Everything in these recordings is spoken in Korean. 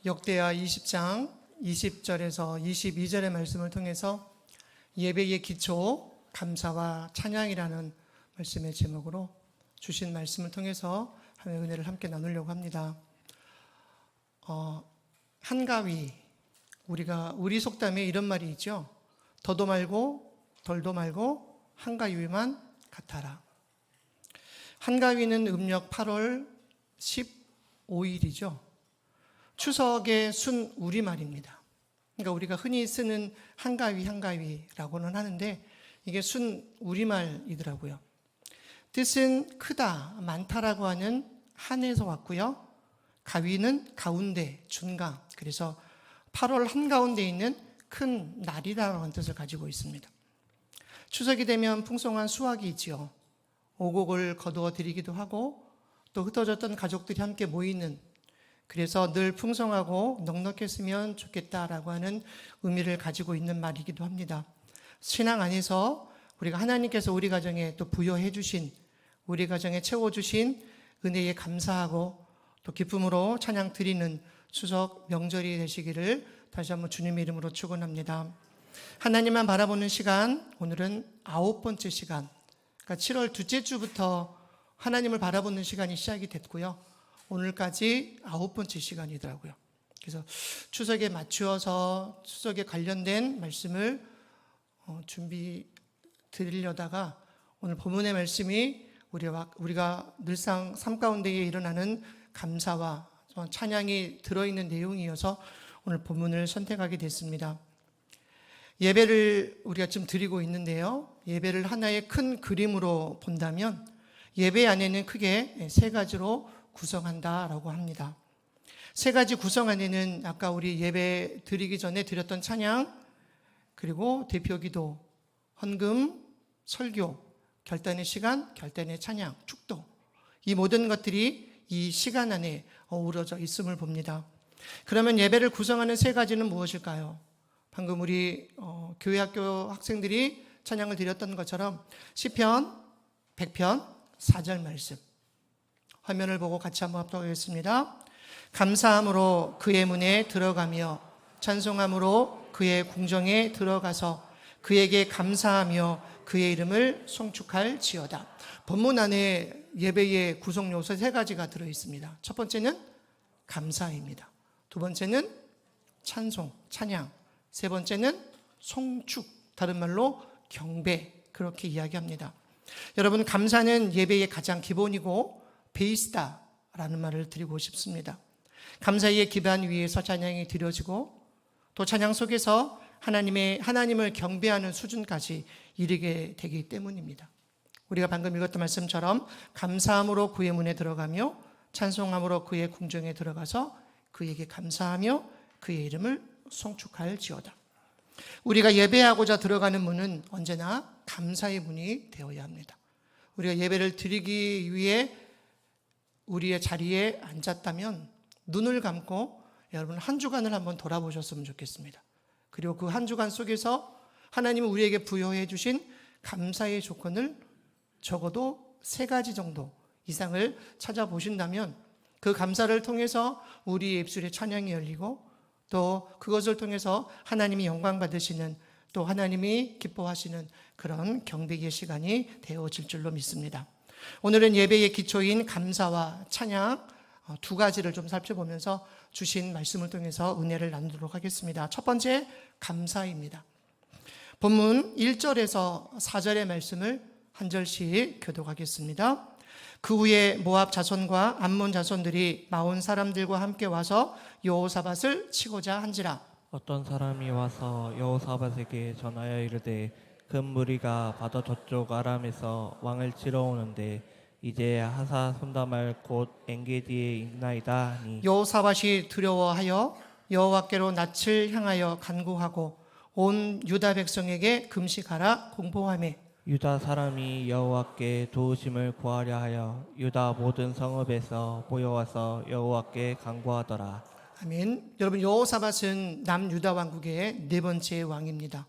역대하 20장 20절에서 22절의 말씀을 통해서 예배의 기초, 감사와 찬양이라는 말씀의 제목으로 주신 말씀을 통해서 하나님의 은혜를 함께 나누려고 합니다. 한가위, 우리 속담에 이런 말이 있죠. 더도 말고 덜도 말고 한가위만 같아라. 한가위는 음력 8월 15일이죠. 추석의 순 우리말입니다. 그러니까 우리가 흔히 쓰는 한가위라고는 하는데 이게 순 우리말이더라고요. 뜻은 크다, 많다라고 하는 한에서 왔고요. 가위는 가운데, 중간. 그래서 8월 한가운데 있는 큰 날이라는 뜻을 가지고 있습니다. 추석이 되면 풍성한 수확이 있지요. 오곡을 거두어 드리기도 하고 또 흩어졌던 가족들이 함께 모이는, 그래서 늘 풍성하고 넉넉했으면 좋겠다라고 하는 의미를 가지고 있는 말이기도 합니다. 신앙 안에서 우리가 하나님께서 우리 가정에 또 부여해 주신, 우리 가정에 채워주신 은혜에 감사하고 또 기쁨으로 찬양 드리는 추석 명절이 되시기를 다시 한번 주님의 이름으로 축원합니다. 하나님만 바라보는 시간, 오늘은 9번째 시간, 그러니까 7월 둘째 주부터 하나님을 바라보는 시간이 시작이 됐고요. 오늘까지 9번째 시간이더라고요. 그래서 추석에 맞추어서 추석에 관련된 말씀을 준비 드리려다가 오늘 본문의 말씀이 우리가 늘상 삶 가운데에 일어나는 감사와 찬양이 들어있는 내용이어서 오늘 본문을 선택하게 됐습니다. 예배를 우리가 지금 드리고 있는데요. 예배를 하나의 큰 그림으로 본다면 예배 안에는 크게 세 가지로 구성한다라고 합니다. 세 가지 구성 안에는 아까 우리 예배 드리기 전에 드렸던 찬양, 그리고 대표기도, 헌금, 설교, 결단의 시간, 결단의 찬양, 축도, 이 모든 것들이 이 시간 안에 어우러져 있음을 봅니다. 그러면 예배를 구성하는 세 가지는 무엇일까요? 방금 우리 교회 학교 학생들이 찬양을 드렸던 것처럼 시편 100편 4절 말씀, 화면을 보고 같이 한번 합독하겠습니다. 감사함으로 그의 문에 들어가며 찬송함으로 그의 궁정에 들어가서 그에게 감사하며 그의 이름을 송축할지어다. 본문 안에 예배의 구성 요소 세 가지가 들어있습니다. 첫 번째는 감사입니다. 두 번째는 찬송, 찬양. 세 번째는 송축, 다른 말로 경배, 그렇게 이야기합니다. 여러분, 감사는 예배의 가장 기본이고 베이스다라는 말을 드리고 싶습니다. 감사의 기반 위에서 찬양이 드려지고 또 찬양 속에서 하나님을 경배하는 수준까지 이르게 되기 때문입니다. 우리가 방금 읽었던 말씀처럼 감사함으로 그의 문에 들어가며 찬송함으로 그의 궁정에 들어가서 그에게 감사하며 그의 이름을 송축할지어다. 우리가 예배하고자 들어가는 문은 언제나 감사의 문이 되어야 합니다. 우리가 예배를 드리기 위해 우리의 자리에 앉았다면 눈을 감고 여러분 한 주간을 한번 돌아보셨으면 좋겠습니다. 그리고 그 한 주간 속에서 하나님은 우리에게 부여해 주신 감사의 조건을 적어도 세 가지 정도 이상을 찾아보신다면 그 감사를 통해서 우리의 입술에 찬양이 열리고 또 그것을 통해서 하나님이 영광 받으시는, 또 하나님이 기뻐하시는 그런 경배의 시간이 되어질 줄로 믿습니다. 오늘은 예배의 기초인 감사와 찬양 두 가지를 좀 살펴보면서 주신 말씀을 통해서 은혜를 나누도록 하겠습니다. 첫 번째, 감사입니다. 본문 1절에서 4절의 말씀을 한 절씩 교독하겠습니다. 그 후에 모압 자손과 암몬 자손들이 마온 사람들과 함께 와서 여호사밧을 치고자 한지라. 어떤 사람이 와서 여호사밧에게 전하여 이르되 큰 무리가 바다 저쪽 아람에서 왕을 치러 오는데 이제 하사 손담할 곧 엔게디에 있나이다 하니, 여호사밧이 두려워하여 여호와께로 낯을 향하여 간구하고 온 유다 백성에게 금식하라 공포하며 유다 사람이 여호와께 도우심을 구하려 하여 유다 모든 성읍에서 모여와서 여호와께 간구하더라. 아멘. 여러분, 여호사밧은 남유다 왕국의 네 번째 왕입니다.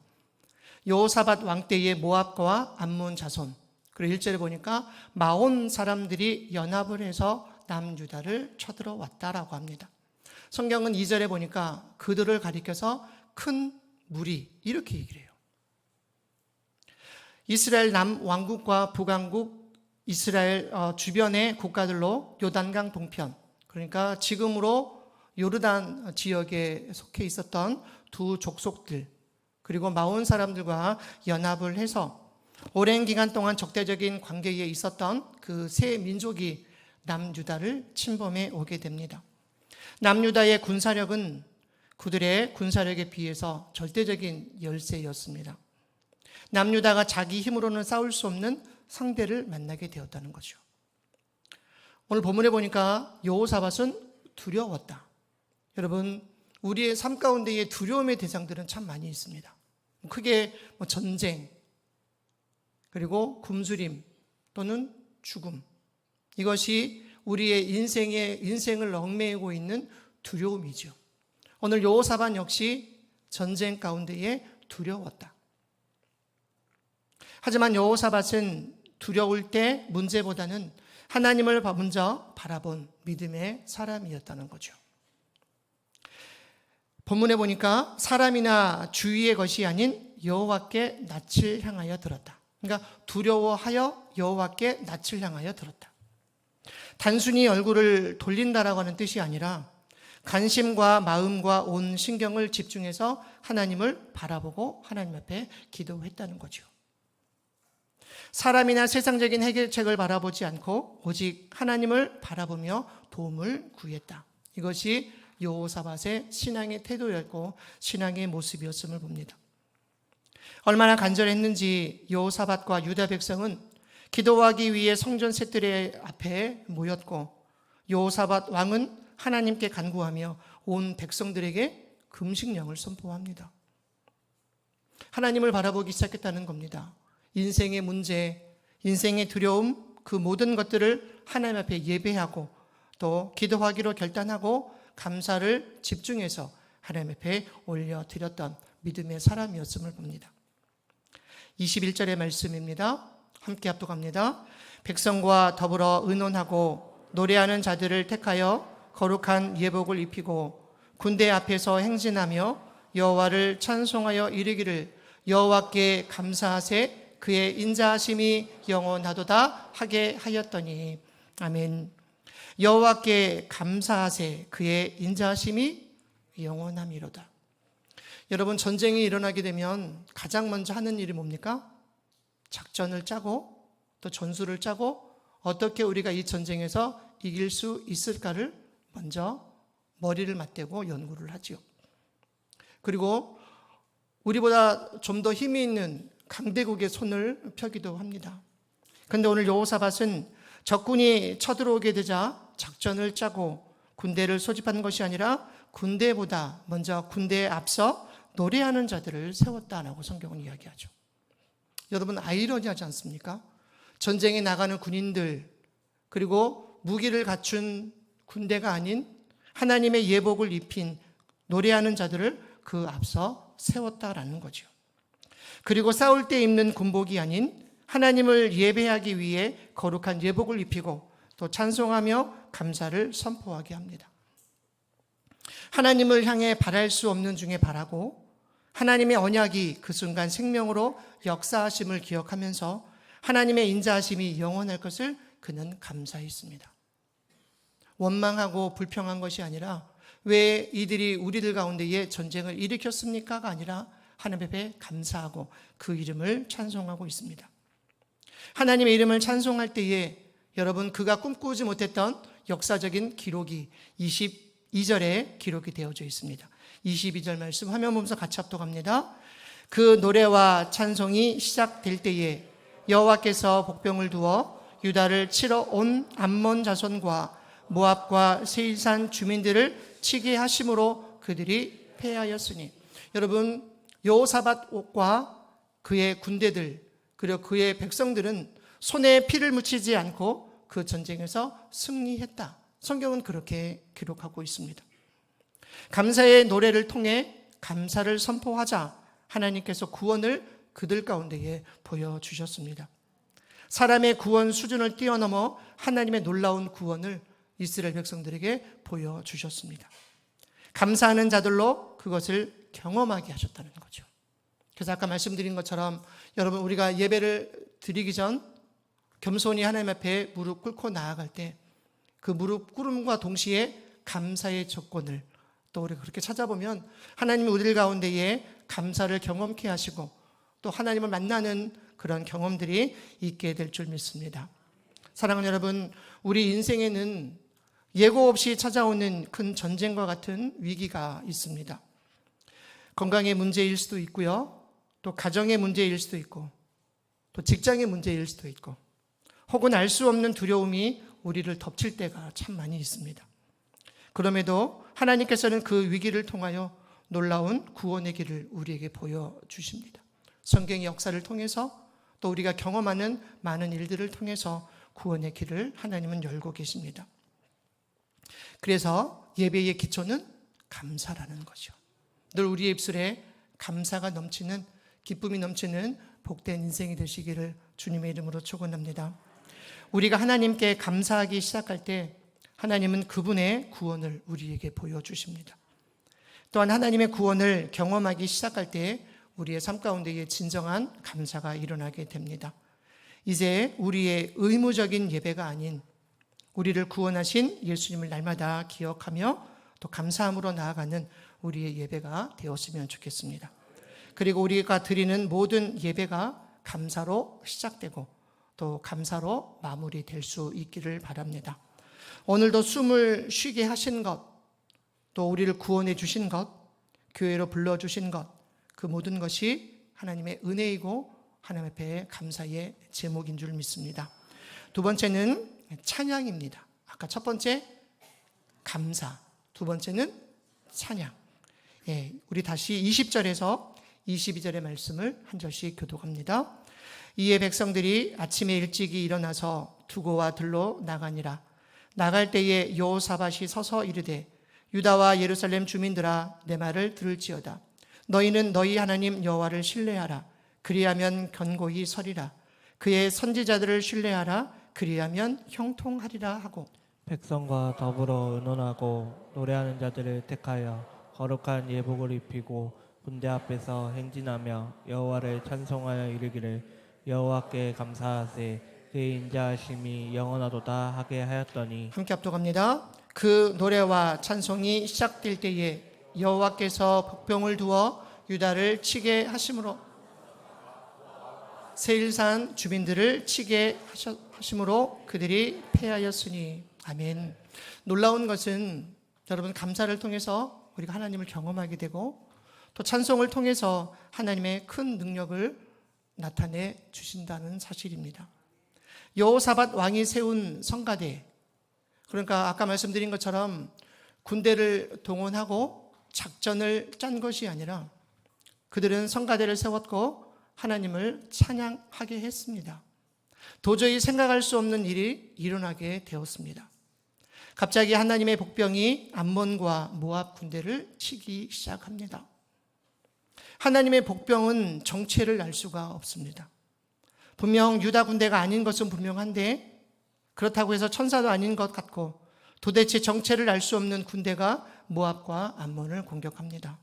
여호사밧 왕 때의 모압과 암몬 자손, 그리고 1절에 보니까 마온 사람들이 연합을 해서 남유다를 쳐들어왔다라고 합니다. 성경은 2절에 보니까 그들을 가리켜서 큰 무리 이렇게 얘기를 해요. 이스라엘 남왕국과 북왕국, 이스라엘 주변의 국가들로 요단강 동편, 그러니까 지금으로 요르단 지역에 속해 있었던 두 족속들, 그리고 마온 사람들과 연합을 해서 오랜 기간 동안 적대적인 관계에 있었던 그 세 민족이 남유다를 침범해 오게 됩니다. 남유다의 군사력은 그들의 군사력에 비해서 절대적인 열세였습니다. 남유다가 자기 힘으로는 싸울 수 없는 상대를 만나게 되었다는 거죠. 오늘 본문에 보니까 여호사밧은 두려웠다. 여러분, 우리의 삶 가운데에 두려움의 대상들은 참 많이 있습니다. 크게 전쟁, 그리고 굶주림 또는 죽음, 이것이 우리의 인생을 얽매이고 있는 두려움이죠. 오늘 여호사밧 역시 전쟁 가운데에 두려웠다. 하지만 여호사밧은 두려울 때 문제보다는 하나님을 먼저 바라본 믿음의 사람이었다는 거죠. 본문에 보니까 사람이나 주위의 것이 아닌 여호와께 낯을 향하여 들었다. 그러니까 두려워하여 여호와께 낯을 향하여 들었다. 단순히 얼굴을 돌린다라고 하는 뜻이 아니라 관심과 마음과 온 신경을 집중해서 하나님을 바라보고 하나님 앞에 기도했다는 거죠. 사람이나 세상적인 해결책을 바라보지 않고 오직 하나님을 바라보며 도움을 구했다. 이것이 여호사밧의 신앙의 태도였고 신앙의 모습이었음을 봅니다. 얼마나 간절했는지 여호사밧과 유다 백성은 기도하기 위해 성전 셋들의 앞에 모였고, 여호사밧 왕은 하나님께 간구하며 온 백성들에게 금식령을 선포합니다. 하나님을 바라보기 시작했다는 겁니다. 인생의 문제, 인생의 두려움, 그 모든 것들을 하나님 앞에 예배하고 또 기도하기로 결단하고 감사를 집중해서 하나님 앞에 올려드렸던 믿음의 사람이었음을 봅니다. 21절의 말씀입니다. 함께 합독합니다. 백성과 더불어 의논하고 노래하는 자들을 택하여 거룩한 예복을 입히고 군대 앞에서 행진하며 여호와를 찬송하여 이르기를 여호와께 감사하세 그의 인자하심이 영원하도다 하게 하였더니. 아멘. 여호와께 감사하세 그의 인자하심이 영원함이로다. 여러분, 전쟁이 일어나게 되면 가장 먼저 하는 일이 뭡니까? 작전을 짜고 또 전술을 짜고 어떻게 우리가 이 전쟁에서 이길 수 있을까를 먼저 머리를 맞대고 연구를 하지요. 그리고 우리보다 좀 더 힘이 있는 강대국의 손을 펴기도 합니다. 그런데 오늘 여호사밧은 적군이 쳐들어오게 되자 작전을 짜고 군대를 소집하는 것이 아니라 군대보다 먼저 군대에 앞서 노래하는 자들을 세웠다라고 성경은 이야기하죠. 여러분, 아이러니하지 않습니까? 전쟁에 나가는 군인들, 그리고 무기를 갖춘 군대가 아닌 하나님의 예복을 입힌 노래하는 자들을 그 앞서 세웠다라는 거죠. 그리고 싸울 때 입는 군복이 아닌 하나님을 예배하기 위해 거룩한 예복을 입히고 또 찬송하며 감사를 선포하게 합니다. 하나님을 향해 바랄 수 없는 중에 바라고 하나님의 언약이 그 순간 생명으로 역사하심을 기억하면서 하나님의 인자하심이 영원할 것을 그는 감사했습니다. 원망하고 불평한 것이 아니라 왜 이들이 우리들 가운데에 전쟁을 일으켰습니까가 아니라 하나님 앞에 감사하고 그 이름을 찬송하고 있습니다. 하나님의 이름을 찬송할 때에 여러분, 그가 꿈꾸지 못했던 역사적인 기록이 22절에 기록이 되어져 있습니다. 22절 말씀 화면 보면서 같이 합독합니다. 그 노래와 찬송이 시작될 때에 여호와께서 복병을 두어 유다를 치러 온 암몬 자손과 모압과 세일산 주민들을 치게 하심으로 그들이 패하였으니. 여러분, 여호사밧과 그의 군대들 그리고 그의 백성들은 손에 피를 묻히지 않고 그 전쟁에서 승리했다. 성경은 그렇게 기록하고 있습니다. 감사의 노래를 통해 감사를 선포하자 하나님께서 구원을 그들 가운데에 보여주셨습니다. 사람의 구원 수준을 뛰어넘어 하나님의 놀라운 구원을 이스라엘 백성들에게 보여주셨습니다. 감사하는 자들로 그것을 경험하게 하셨다는 거죠. 그래서 아까 말씀드린 것처럼 여러분, 우리가 예배를 드리기 전 겸손히 하나님 앞에 무릎 꿇고 나아갈 때 그 무릎 꿇음과 동시에 감사의 조건을 또 우리가 그렇게 찾아보면 하나님이 우리들 가운데에 감사를 경험케 하시고 또 하나님을 만나는 그런 경험들이 있게 될 줄 믿습니다. 사랑하는 여러분, 우리 인생에는 예고 없이 찾아오는 큰 전쟁과 같은 위기가 있습니다. 건강의 문제일 수도 있고요, 또 가정의 문제일 수도 있고, 또 직장의 문제일 수도 있고, 혹은 알 수 없는 두려움이 우리를 덮칠 때가 참 많이 있습니다. 그럼에도 하나님께서는 그 위기를 통하여 놀라운 구원의 길을 우리에게 보여주십니다. 성경의 역사를 통해서 또 우리가 경험하는 많은 일들을 통해서 구원의 길을 하나님은 열고 계십니다. 그래서 예배의 기초는 감사라는 거죠. 늘 우리의 입술에 감사가 넘치는, 기쁨이 넘치는 복된 인생이 되시기를 주님의 이름으로 축원합니다. 우리가 하나님께 감사하기 시작할 때 하나님은 그분의 구원을 우리에게 보여주십니다. 또한 하나님의 구원을 경험하기 시작할 때 우리의 삶 가운데에 진정한 감사가 일어나게 됩니다. 이제 우리의 의무적인 예배가 아닌 우리를 구원하신 예수님을 날마다 기억하며 또 감사함으로 나아가는 우리의 예배가 되었으면 좋겠습니다. 그리고 우리가 드리는 모든 예배가 감사로 시작되고 또 감사로 마무리될 수 있기를 바랍니다. 오늘도 숨을 쉬게 하신 것, 또 우리를 구원해 주신 것, 교회로 불러주신 것, 그 모든 것이 하나님의 은혜이고 하나님 앞에 감사의 제목인 줄 믿습니다. 두 번째는 찬양입니다. 아까 첫 번째 감사, 두 번째는 찬양. 우리 다시 20절에서 22절의 말씀을 한 절씩 교독합니다. 이에 백성들이 아침에 일찍이 일어나서 두고와 들로 나가니라. 나갈 때에 여호사밧이 서서 이르되 유다와 예루살렘 주민들아, 내 말을 들을지어다. 너희는 너희 하나님 여호와를 신뢰하라. 그리하면 견고히 서리라. 그의 선지자들을 신뢰하라. 그리하면 형통하리라 하고, 백성과 더불어 의논하고 노래하는 자들을 택하여 거룩한 예복을 입히고 군대 앞에서 행진하며 여호와를 찬송하여 이르기를 여호와께 감사하세. 그의 인자하심이 영원하도다 하게 하였더니. 함께 합독합니다. 그 노래와 찬송이 시작될 때에 여호와께서 복병을 두어 유다를 치게 하심으로, 세일산 주민들을 치게 하심으로 그들이 패하였으니. 아멘. 놀라운 것은 여러분, 감사를 통해서 우리가 하나님을 경험하게 되고 또 찬송을 통해서 하나님의 큰 능력을 나타내 주신다는 사실입니다. 여호사밧 왕이 세운 성가대, 그러니까 아까 말씀드린 것처럼 군대를 동원하고 작전을 짠 것이 아니라 그들은 성가대를 세웠고 하나님을 찬양하게 했습니다. 도저히 생각할 수 없는 일이 일어나게 되었습니다. 갑자기 하나님의 복병이 암몬과 모압 군대를 치기 시작합니다. 하나님의 복병은 정체를 알 수가 없습니다. 분명 유다 군대가 아닌 것은 분명한데 그렇다고 해서 천사도 아닌 것 같고 도대체 정체를 알 수 없는 군대가 모압과 암몬을 공격합니다.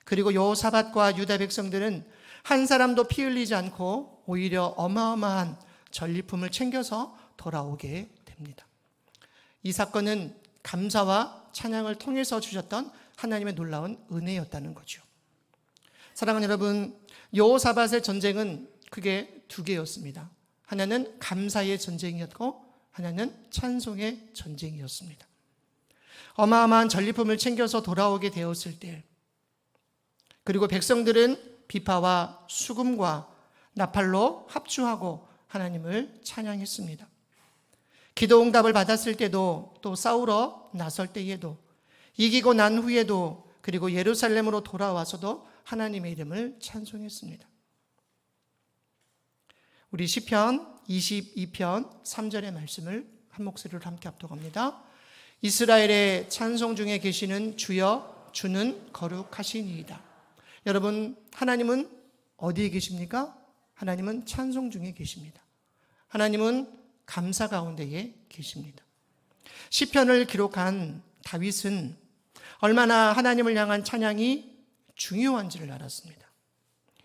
그리고 여호사밧과 유다 백성들은 한 사람도 피 흘리지 않고 오히려 어마어마한 전리품을 챙겨서 돌아오게 됩니다. 이 사건은 감사와 찬양을 통해서 주셨던 하나님의 놀라운 은혜였다는 거죠. 사랑하는 여러분, 여호사밧의 전쟁은 크게 두 개였습니다. 하나는 감사의 전쟁이었고 하나는 찬송의 전쟁이었습니다. 어마어마한 전리품을 챙겨서 돌아오게 되었을 때, 그리고 백성들은 비파와 수금과 나팔로 합주하고 하나님을 찬양했습니다. 기도 응답을 받았을 때도, 또 싸우러 나설 때에도, 이기고 난 후에도, 그리고 예루살렘으로 돌아와서도 하나님의 이름을 찬송했습니다. 우리 시편 22편 3절의 말씀을 한 목소리로 함께 합독합니다. 이스라엘의 찬송 중에 계시는 주여, 주는 거룩하시니이다. 여러분, 하나님은 어디에 계십니까? 하나님은 찬송 중에 계십니다. 하나님은 감사 가운데에 계십니다. 시편을 기록한 다윗은 얼마나 하나님을 향한 찬양이 중요한지를 알았습니다.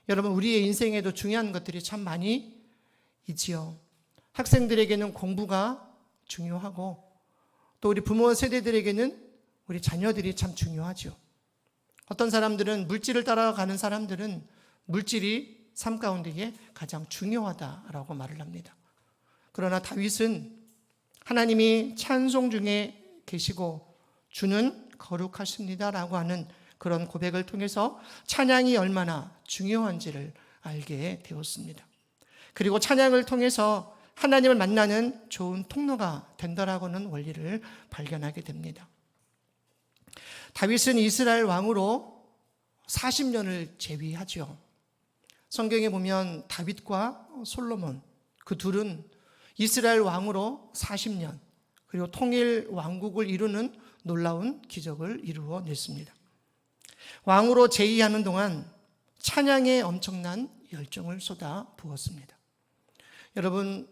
여러분, 우리의 인생에도 중요한 것들이 참 많이 있지요. 학생들에게는 공부가 중요하고, 또 우리 부모 세대들에게는 우리 자녀들이 참 중요하죠. 어떤 사람들은, 물질을 따라가는 사람들은 물질이 삶 가운데에 가장 중요하다라고 말을 합니다. 그러나 다윗은 하나님이 찬송 중에 계시고 주는 거룩하십니다라고 하는 그런 고백을 통해서 찬양이 얼마나 중요한지를 알게 되었습니다. 그리고 찬양을 통해서 하나님을 만나는 좋은 통로가 된다라고는 원리를 발견하게 됩니다. 다윗은 이스라엘 왕으로 40년을 재위하죠. 성경에 보면 다윗과 솔로몬, 그 둘은 이스라엘 왕으로 40년, 그리고 통일 왕국을 이루는 놀라운 기적을 이루어냈습니다. 왕으로 재위하는 동안 찬양에 엄청난 열정을 쏟아 부었습니다. 여러분,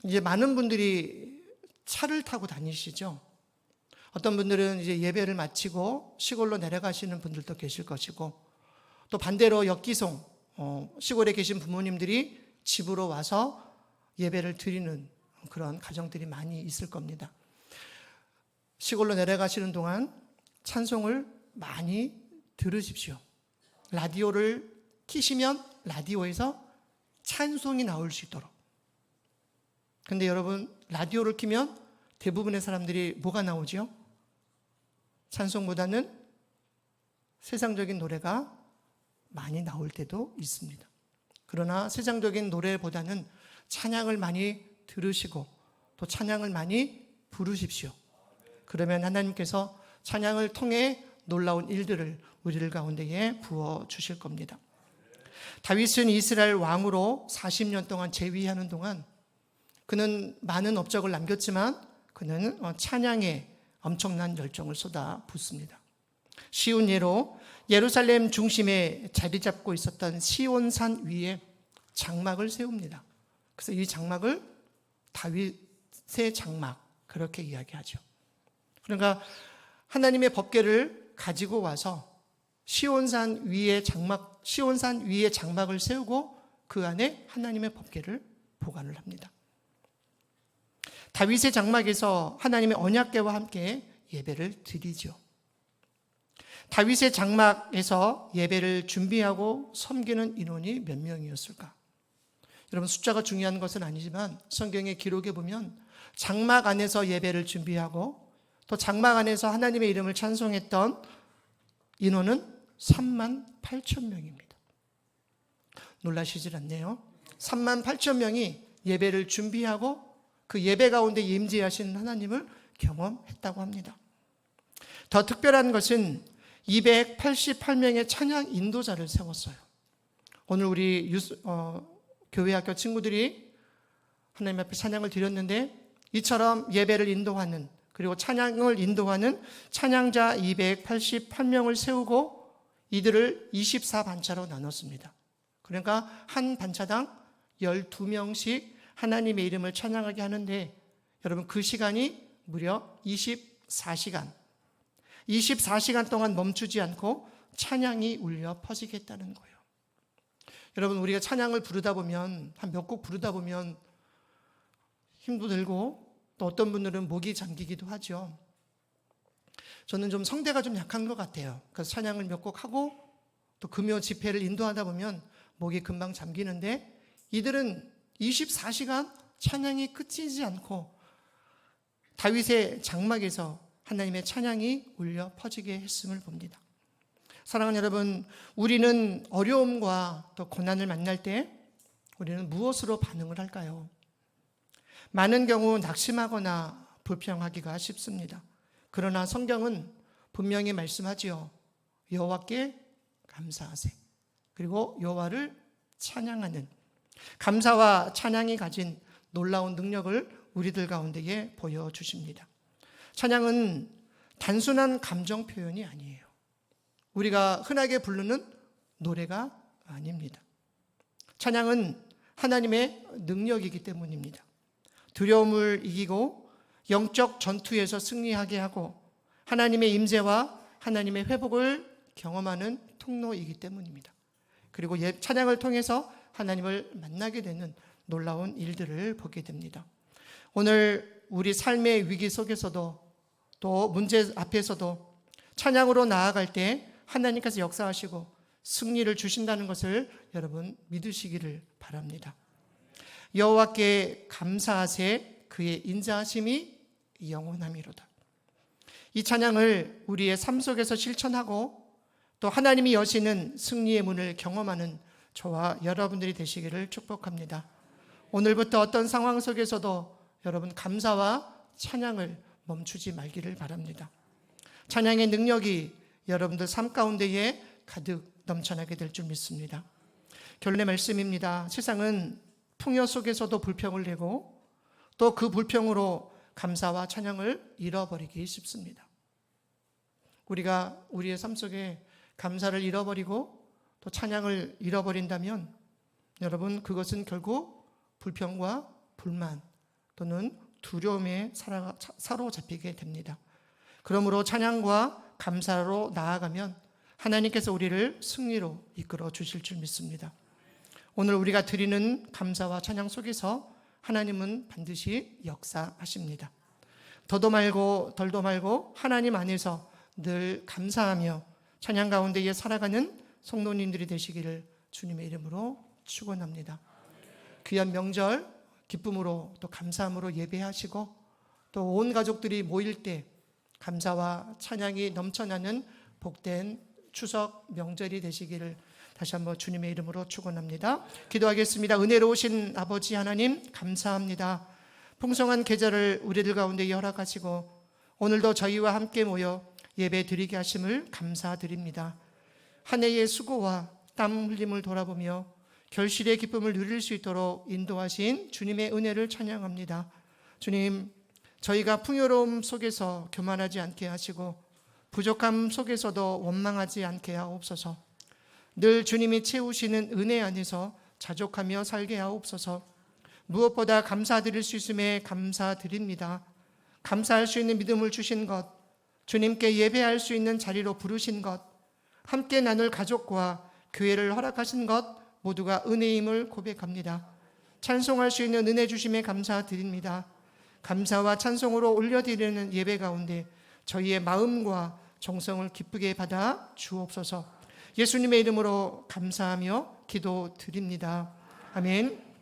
이제 많은 분들이 차를 타고 다니시죠. 어떤 분들은 이제 예배를 마치고 시골로 내려가시는 분들도 계실 것이고, 또 반대로 역기송, 시골에 계신 부모님들이 집으로 와서 예배를 드리는 그런 가정들이 많이 있을 겁니다. 시골로 내려가시는 동안 찬송을 많이 들으십시오. 라디오를 켜시면 라디오에서 찬송이 나올 수 있도록. 근데 여러분, 라디오를 켜면 대부분의 사람들이 뭐가 나오죠? 찬송보다는 세상적인 노래가 많이 나올 때도 있습니다. 그러나 세상적인 노래보다는 찬양을 많이 들으시고 또 찬양을 많이 부르십시오. 그러면 하나님께서 찬양을 통해 놀라운 일들을 우리들 가운데에 부어 주실 겁니다. 다윗은 이스라엘 왕으로 40년 동안 재위하는 동안 그는 많은 업적을 남겼지만 그는 찬양에 엄청난 열정을 쏟아 붓습니다. 쉬운 예로 예루살렘 중심에 자리 잡고 있었던 시온산 위에 장막을 세웁니다. 그래서 이 장막을 다윗의 장막, 그렇게 이야기하죠. 그러니까 하나님의 법궤를 가지고 와서 시온산 위에 장막을 세우고 그 안에 하나님의 법궤를 보관을 합니다. 다윗의 장막에서 하나님의 언약궤와 함께 예배를 드리죠. 다윗의 장막에서 예배를 준비하고 섬기는 인원이 몇 명이었을까? 여러분, 숫자가 중요한 것은 아니지만 성경의 기록에 보면 장막 안에서 예배를 준비하고 또 장막 안에서 하나님의 이름을 찬송했던 인원은 38,000명입니다. 놀라시질 않네요. 38,000명이 예배를 준비하고 그 예배 가운데 임재하시는 하나님을 경험했다고 합니다. 더 특별한 것은 288명의 찬양 인도자를 세웠어요. 오늘 우리 교회학교 친구들이 하나님 앞에 찬양을 드렸는데 이처럼 예배를 인도하는, 그리고 찬양을 인도하는 찬양자 288명을 세우고 이들을 24반차로 나눴습니다. 그러니까 한 반차당 12명씩 하나님의 이름을 찬양하게 하는데, 여러분, 그 시간이 무려 24시간 동안 멈추지 않고 찬양이 울려 퍼지게 했다는 거예요. 여러분, 우리가 찬양을 부르다 보면, 한 몇 곡 부르다 보면 힘도 들고 또 어떤 분들은 목이 잠기기도 하죠. 저는 좀 성대가 좀 약한 것 같아요. 그래서 찬양을 몇 곡 하고 또 금요 집회를 인도하다 보면 목이 금방 잠기는데, 이들은 24시간 찬양이 끝이지 않고 다윗의 장막에서 하나님의 찬양이 울려 퍼지게 했음을 봅니다. 사랑하는 여러분, 우리는 어려움과 또 고난을 만날 때 우리는 무엇으로 반응을 할까요? 많은 경우 낙심하거나 불평하기가 쉽습니다. 그러나 성경은 분명히 말씀하지요. 여호와께 감사하세. 그리고 여호와를 찬양하는, 감사와 찬양이 가진 놀라운 능력을 우리들 가운데에 보여주십니다. 찬양은 단순한 감정 표현이 아니에요. 우리가 흔하게 부르는 노래가 아닙니다. 찬양은 하나님의 능력이기 때문입니다. 두려움을 이기고 영적 전투에서 승리하게 하고 하나님의 임재와 하나님의 회복을 경험하는 통로이기 때문입니다. 그리고 찬양을 통해서 하나님을 만나게 되는 놀라운 일들을 보게 됩니다. 오늘 우리 삶의 위기 속에서도 또 문제 앞에서도 찬양으로 나아갈 때 하나님께서 역사하시고 승리를 주신다는 것을 여러분 믿으시기를 바랍니다. 여호와께 감사하세 그의 인자하심이 영원함이로다. 이 찬양을 우리의 삶 속에서 실천하고 또 하나님이 여시는 승리의 문을 경험하는 저와 여러분들이 되시기를 축복합니다. 오늘부터 어떤 상황 속에서도 여러분 감사와 찬양을 멈추지 말기를 바랍니다. 찬양의 능력이 여러분들 삶 가운데에 가득 넘쳐나게 될 줄 믿습니다. 결론의 말씀입니다. 세상은 풍요 속에서도 불평을 내고 또 그 불평으로 감사와 찬양을 잃어버리기 쉽습니다. 우리가 우리의 삶 속에 감사를 잃어버리고 또 찬양을 잃어버린다면 여러분 그것은 결국 불평과 불만 또는 두려움에 사로잡히게 됩니다. 그러므로 찬양과 감사로 나아가면 하나님께서 우리를 승리로 이끌어 주실 줄 믿습니다. 오늘 우리가 드리는 감사와 찬양 속에서 하나님은 반드시 역사하십니다. 더도 말고 덜도 말고 하나님 안에서 늘 감사하며 찬양 가운데에 살아가는 성도님들이 되시기를 주님의 이름으로 축원합니다. 귀한 명절 기쁨으로 또 감사함으로 예배하시고 또 온 가족들이 모일 때 감사와 찬양이 넘쳐나는 복된 추석 명절이 되시기를 다시 한번 주님의 이름으로 축원합니다. 기도하겠습니다. 은혜로우신 아버지 하나님 감사합니다. 풍성한 계절을 우리들 가운데 허락하시고 오늘도 저희와 함께 모여 예배 드리게 하심을 감사드립니다. 한 해의 수고와 땀 흘림을 돌아보며 결실의 기쁨을 누릴 수 있도록 인도하신 주님의 은혜를 찬양합니다. 주님, 저희가 풍요로움 속에서 교만하지 않게 하시고 부족함 속에서도 원망하지 않게 하옵소서. 늘 주님이 채우시는 은혜 안에서 자족하며 살게 하옵소서. 무엇보다 감사드릴 수 있음에 감사드립니다. 감사할 수 있는 믿음을 주신 것, 주님께 예배할 수 있는 자리로 부르신 것, 함께 나눌 가족과 교회를 허락하신 것 모두가 은혜임을 고백합니다. 찬송할 수 있는 은혜 주심에 감사드립니다. 감사와 찬송으로 올려드리는 예배 가운데 저희의 마음과 정성을 기쁘게 받아 주옵소서. 예수님의 이름으로 감사하며 기도드립니다. 아멘.